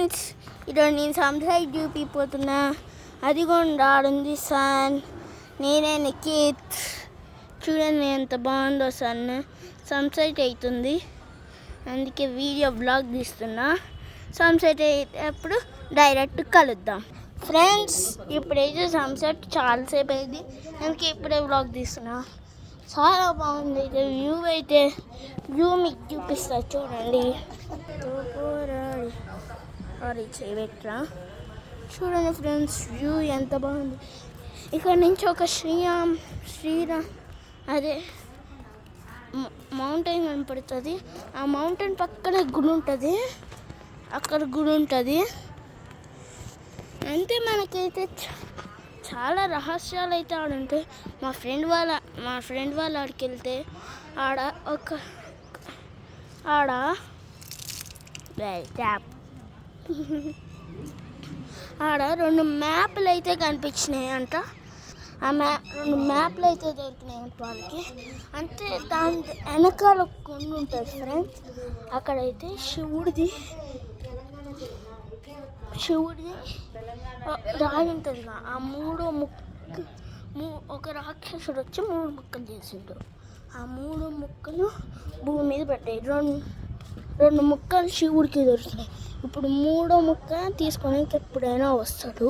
Friends, ఈరోజు నేను sunset చూపిపోతున్నా. అదిగోండి ఆడుంది సన్. నేనే నిఖిత్. చూడండి ఎంత బాగుందో సన్సెట్ అవుతుంది. అందుకే వీడియో బ్లాగ్ తీస్తున్నా. సన్సెట్ అయ్యేటప్పుడు డైరెక్ట్ కలుద్దాం. ఫ్రెండ్స్, ఇప్పుడైతే సన్సెట్ చాలాసేపు అయింది, అందుకే ఇప్పుడే బ్లాగ్ తీస్తున్నా. చాలా బాగుంది అయితే వ్యూ మీకు చూపిస్తా చూడండి. చేయబెట్టరా చూడండి ఫ్రెండ్స్, వ్యూ ఎంత బాగుంది. ఇక్కడ నుంచి ఒక శ్రీరామ్ అదే మౌంటైన్ కనపడుతుంది. ఆ మౌంటైన్ పక్కన గుడి ఉంటుంది, అక్కడ గుడి ఉంటుంది. అంతే, మనకైతే చాలా రహస్యాలు అయితే ఆడ ఉంటాయి. మా ఫ్రెండ్ వాళ్ళ ఆడికి వెళ్తే ఆడ 2 మ్యాప్లు అయితే కనిపించినాయి అంట. ఆ 2 మ్యాప్లు అయితే దొరికినాయి అంట వాళ్ళకి. అంతే, దాని వెనకాల కొండ ఉంటుంది ఫ్రెండ్స్. అక్కడైతే శివుడిది రాయి ఉంటుంది. ఆ 3 ముక్క ఒక రాక్షసుడు వచ్చి 3 ముక్కలు చేసిండు. ఆ 3 ముక్కలు భూమి మీద పడ్డాయి. 2 ముక్కలు శివుడికి దొరికినాయి. ఇప్పుడు 3వ ముక్క తీసుకోవడానికి ఎప్పుడైనా వస్తాడు.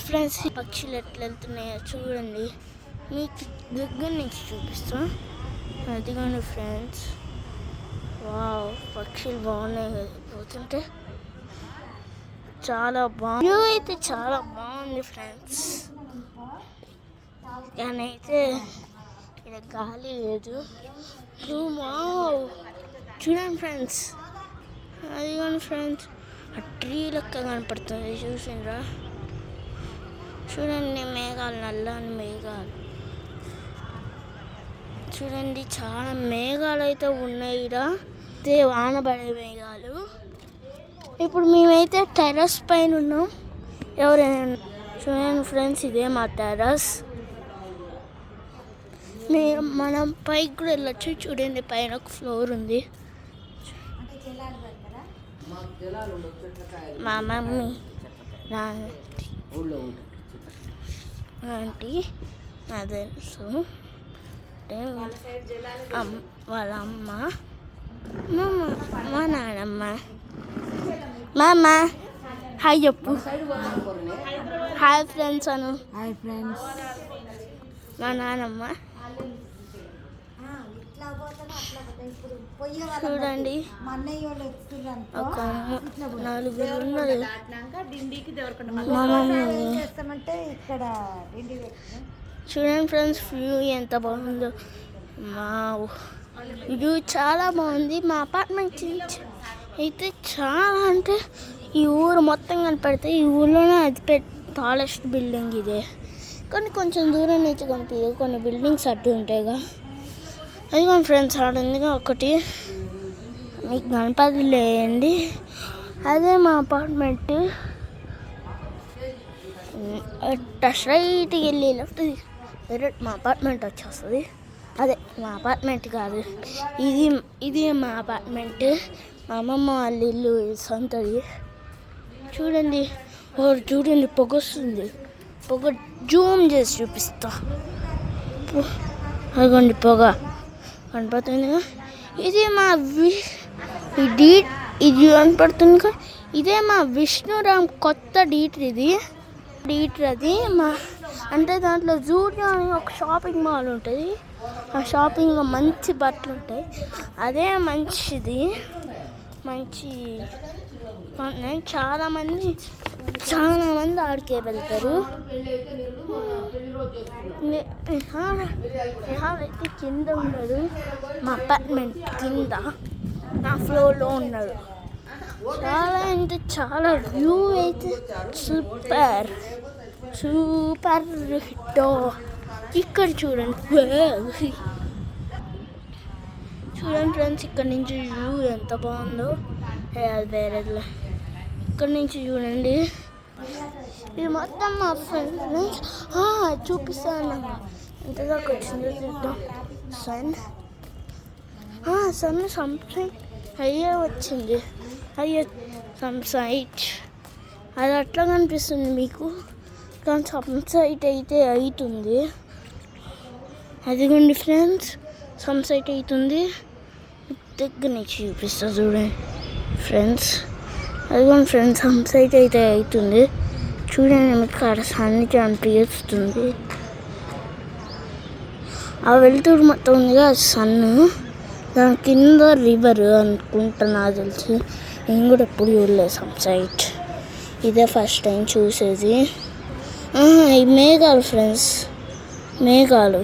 ఫ్రెండ్స్ పక్షులు ఎట్లా వెళ్తున్నాయో చూడండి, మీకు దగ్గర నుంచి చూపిస్తాం. అదిగోండి ఫ్రెండ్స్, వావ్, పక్షులు బాగున్నాయి పోతుంటే. చాలా బాగుంది, వ్యూ అయితే చాలా బాగుంది ఫ్రెండ్స్. కానీ అయితే ఇక్కడ గాలి లేదు. వావ్, చూడండి ఫ్రెండ్స్, అదిగోండి ఫ్రెండ్స్, ఆ ట్రీ లెక్క కనపడుతుంది చూసిండ్రా. చూడండి మేఘాలు, నల్లని మేఘాలు చూడండి. చాలా మేఘాలు అయితే ఉన్నాయి ఇక్కడ, అదే వానబడే మేఘాలు. ఇప్పుడు మేమైతే టెర్రస్ పైన ఉన్నాం. ఎవరైనా చూడండి ఫ్రెండ్స్, ఇదే మా టెర్రస్. మనం పైకి కూడా వెళ్ళొచ్చు. చూడండి, పైన ఒక ఫ్లోర్ ఉంది. మా మమ్మీ ఆంటీ అదే వాళ్ళ అమ్మ, మా నాన్నమ్మ. మామ హాయ్ చెప్పు. హాయ్ ఫ్రెండ్స్ అను. Hi friends. మా నాన్నమ్మ. చూడండి, ఒక 4 ఉన్నారు. మా మమ్మీ. చూడండి ఫ్రెండ్స్, వ్యూ ఎంత బాగుందో. వ్యూ చాలా బాగుంది. మా అపార్ట్మెంట్ అయితే చాలా అంటే ఈ ఊరు మొత్తం కనపడితే ఈ ఊళ్ళోనే అది టాలెస్ట్ బిల్డింగ్ ఇదే. కానీ కొంచెం దూరం నుంచి కనిపించదు, కొన్ని బిల్డింగ్స్ అడ్డు ఉంటాయిగా. అది మన ఫ్రెండ్స్ ఆడుందిగా ఒకటి, మీకు కనపడలేండి. అదే మా అపార్ట్మెంట్. స్ట్రైట్కి వెళ్ళి లెఫ్ట్ డైరెక్ట్ మా అపార్ట్మెంట్ వచ్చేస్తుంది. అదే మా అపార్ట్మెంట్ కాదు, ఇది మా అపార్ట్మెంట్. మా అమ్మమ్మ వాళ్ళ ఇల్లు సొంతది. చూడండి పొగ వస్తుంది. పొగ జూమ్ చేసి చూపిస్తా. అదిగోండి పొగ కనపడుతుందిగా. ఇది కనపడుతుంది. ఇదే మా విష్ణురామ్ కొత్త డీటర్ అది. అంటే దాంట్లో జూడియో అని ఒక షాపింగ్ మాల్ ఉంటుంది. ఆ షాపింగ్లో మంచి బట్టలు ఉంటాయి. అదే మంచిది. చాలా మంది ఆడికే వెళ్తారు. అయితే కింద ఉన్నాడు, మా అపార్ట్మెంట్ కింద నా ఫ్లోర్లో ఉన్నాడు. చాలా అంటే చాలా వ్యూ అయితే సూపర్ హిట్టో. ఇక్కడ చూడండి ఫ్రెండ్స్, ఇక్కడ నుంచి వ్యూ ఎంత బాగుందో. అది వేరేదిలే. ఇక్కడ నుంచి చూడండి, ఇది మొత్తం మా ఫ్రెండ్స్. చూపిస్తాను ఎంతదాకా వచ్చిందో చూద్దాం. సన్ సంథింగ్ అయ్యే వచ్చింది, అయ్యే సన్సైట్. అది అట్లా కనిపిస్తుంది మీకు, కానీ సన్సైట్ అయితే అవుతుంది. అదిగోండి ఫ్రెండ్స్, సన్సైట్ అవుతుంది. దగ్గర నుంచి చూపిస్తా చూడండి ఫ్రెండ్స్. అదిగోండి ఫ్రెండ్స్, సన్సైట్ అయితే అవుతుంది. చూడండి మీకు అక్కడ సన్ కనిపిస్తుంది. ఆ వెళ్తురు మొత్తం ఉందిగా సన్, దాని కింద రివర్ అనుకుంటా నాకు తెలిసి. నేను కూడా ఎప్పుడు చూడలేదు సన్సైట్, ఇదే ఫస్ట్ టైం చూసేది. ఈ మేఘాలు ఫ్రెండ్స్, మేఘాలు.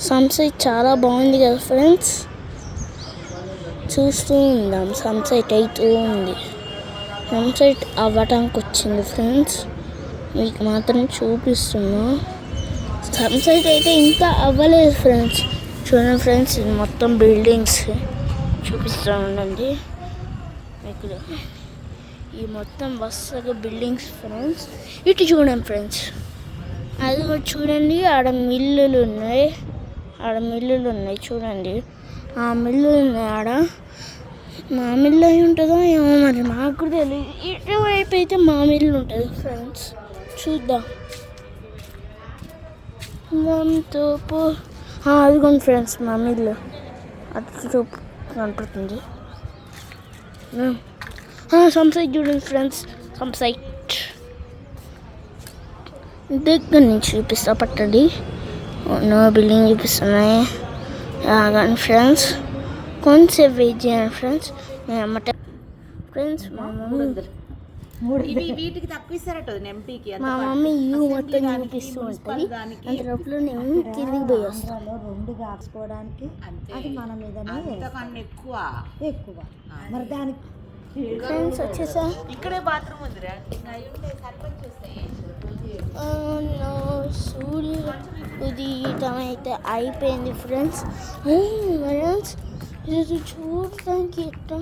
సన్సైట్ చాలా బాగుంది కదా ఫ్రెండ్స్, చూస్తూ ఉందాం. సన్సైట్ అవుతూ ఉంది, సన్సైట్ అవ్వటానికి వచ్చింది ఫ్రెండ్స్. మీకు మాత్రం చూపిస్తున్నా. సన్సైట్ అయితే ఇంకా అవ్వలేదు ఫ్రెండ్స్. చూడండి ఫ్రెండ్స్, ఇది మొత్తం బిల్డింగ్స్ చూపిస్తూ ఉండండి మీకు. ఈ మొత్తం వరుసగా బిల్డింగ్స్ ఫ్రెండ్స్. ఇటు చూడండి ఫ్రెండ్స్, అది కూడా చూడండి. ఆడ మిల్లులు ఉన్నాయి, ఆడ మిల్లులు ఉన్నాయి చూడండి. ఆ మిల్లులు ఉన్నాయి ఆడ. మా మిల్లు అయి ఉంటుందో ఏమో మరి, మాకు కూడా తెలియదు. ఇటువైపు అయితే మా మిల్లు ఉంటుంది ఫ్రెండ్స్, చూద్దాం. తోపు అదిగోండి ఫ్రెండ్స్, మా మిల్లు అటు చూపు కనపడుతుంది. సన్సైట్ చూడండి ఫ్రెండ్స్, సన్సైట్ దగ్గర నుంచి చూపిస్తా పట్టండి. నో బిల్డింగ్ చూపిస్తున్నాయి కానీ ఫ్రెండ్స్, కొంచెంసేపు వెయిట్ చేయండి ఫ్రెండ్స్. నేను అమ్మట ఫ్రెండ్స్, మా మమ్మీ వీటికి తక్కువ ఇస్తారట ఎంపీకి. మా మమ్మీ ఇవి మొత్తం చూపిస్తూ ఉంటుంది. అంతలోపల నేను కిందికి పోయి వస్తాను. 2 కాసుకోవడానికి అది మన మీదనే ఎక్కువ ఎక్కువ. మరి దానికి ఫ్రెండ్స్ వచ్చేసా, ఇక్కడే బాత్రూమ్ ఉందిరా. సూర్యుడు ఉదయం అయితే అయిపోయింది ఫ్రెండ్స్. ఫ్రెండ్స్ ఇది చూడడానికి ఎట్లా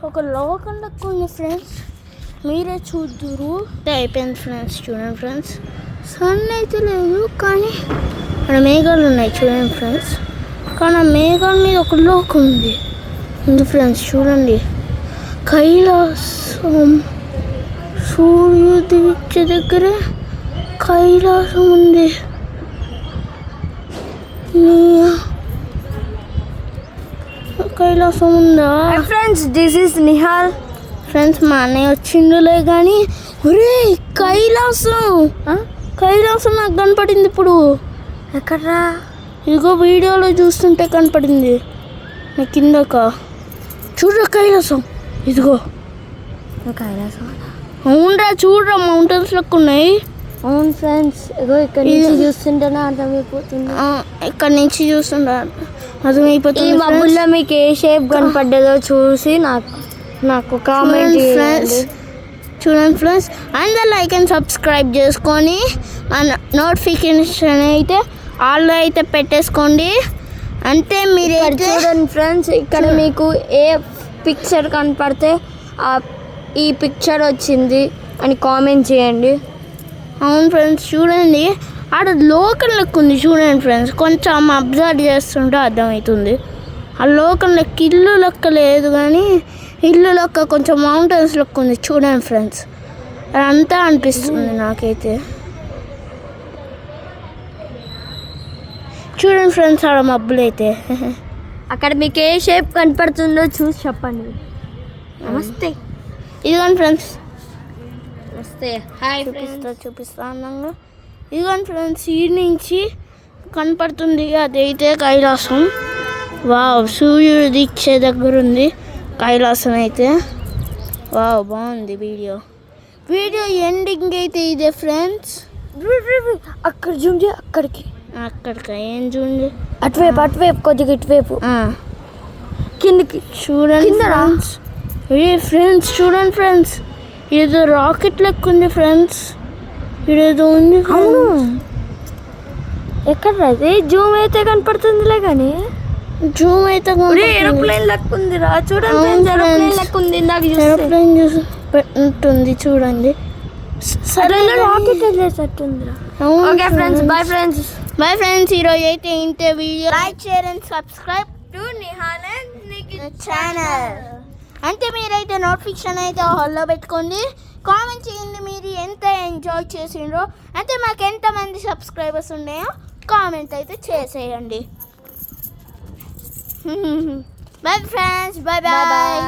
ఒక లోకం లెక్క ఉంది ఫ్రెండ్స్, మీరే చూద్దురు. అయిపోయింది ఫ్రెండ్స్, చూడండి ఫ్రెండ్స్. సన్ అయితే లేదు కానీ అక్కడ మేఘాలు ఉన్నాయి చూడండి ఫ్రెండ్స్. కానీ ఆ మేఘాల మీద ఒక లోకం ఉంది ఫ్రెండ్స్. చూడండి, కైలాసం, సూర్యుడి దగ్గర కైలాసం ఉంది. కైలాసం ఉందా friends? This is Nihal friends. మా అన్నయ్య వచ్చిండులే కానీ, ఒరే కైలాసం, కైలాసం నాకు కనపడింది ఇప్పుడు. ఎక్కడ్రా? ఇదిగో వీడియోలో చూస్తుంటే కనపడింది నా కిందక. చూడరా కైలాసం, ఇదిగో కైలాసం. అవునరా, చూడరా మౌంటైన్స్ లెక్క ఉన్నాయి. అవును ఫ్రెండ్స్, ఇగో ఇక్కడ నుంచి చూస్తుంటేనే అర్థమైపోతుంది. ఇక్కడ నుంచి చూస్తుంటా ఈ అర్థమైపోతుంది. మబ్బుల్లో మీకు ఏ షేప్ కనపడ్డదో చూసి నాకు కామెంట్ ఫ్రెండ్స్. చూడండి ఫ్రెండ్స్, అందరూ లైక్ అండ్ సబ్స్క్రైబ్ చేసుకొని నోటిఫికేషన్ అయితే ఆల్లో అయితే పెట్టేసుకోండి. అంటే మీరు చూడండి ఫ్రెండ్స్, ఇక్కడ మీకు ఏ పిక్చర్ కనపడితే ఈ పిక్చర్ వచ్చింది అని కామెంట్ చేయండి. అవును ఫ్రెండ్స్, చూడండి ఆడ లోకల్ లెక్క ఉంది చూడండి ఫ్రెండ్స్. కొంచెం అబ్జర్వ్ చేస్తుంటే అర్థమవుతుంది. ఆ లోకల్ లెక్క ఇల్లు లెక్క లేదు కానీ ఇల్లు లెక్క కొంచెం మౌంటైన్స్ లెక్క ఉంది చూడండి ఫ్రెండ్స్. అదంతా అనిపిస్తుంది నాకైతే. చూడండి ఫ్రెండ్స్, ఆడ మబ్బులు అయితే. అక్కడ మీకు ఏ షేప్ కనపడుతుందో చూసి చెప్పండి. నమస్తే. ఇదిగోండి ఫ్రెండ్స్, నమస్తే. హాయ్ చూపిస్తా అందంగా. ఇదిగోండి ఫ్రెండ్స్, ఈ నుంచి కనపడుతుంది అదైతే కైలాసం. వావ్, సూర్యుడు దీక్ష దగ్గర ఉంది కైలాసం అయితే. వావ్, బాగుంది వీడియో ఎండింగ్ అయితే ఇదే ఫ్రెండ్స్. అక్కడ చూడండి, అక్కడికి ఏం చూడండి, అటువైపు కొద్దిగా ఇటువైపు కిందికి చూడండి ఫ్రెండ్స్. ఫ్రెండ్స్ చూడండి ఫ్రెండ్స్, ఏదో రాకెట్ లెక్క ఉంది ఫ్రెండ్స్. ఇదేదో ఉంది. అవును, ఎక్కడ అది జూమ్ అయితే కనపడుతుందిలే కానీ జూమ్ అయితే ఏరోప్లేన్ లెక్క ఉంది రా. చూడండి, లెక్క ఉంది. ఏరోప్లేన్ చూసి ఉంటుంది చూడండి. సరే, రాకెట్ వెళ్ళేటట్టుందిరా. Okay friends, bye friends. ఈరోజు అయితే ఇంతే video. Like, share and subscribe to Nihal and Nikhil. Channel. అంటే మీరైతే నోటిఫికేషన్ అయితే హాల్లో పెట్టుకోండి. కామెంట్ చేయండి మీరు ఎంత ఎంజాయ్ చేసిండ్రో. అంటే మాకు ఎంతమంది సబ్స్క్రైబర్స్ ఉన్నాయో కామెంట్ అయితే చేసేయండి. Bye friends, bye bye.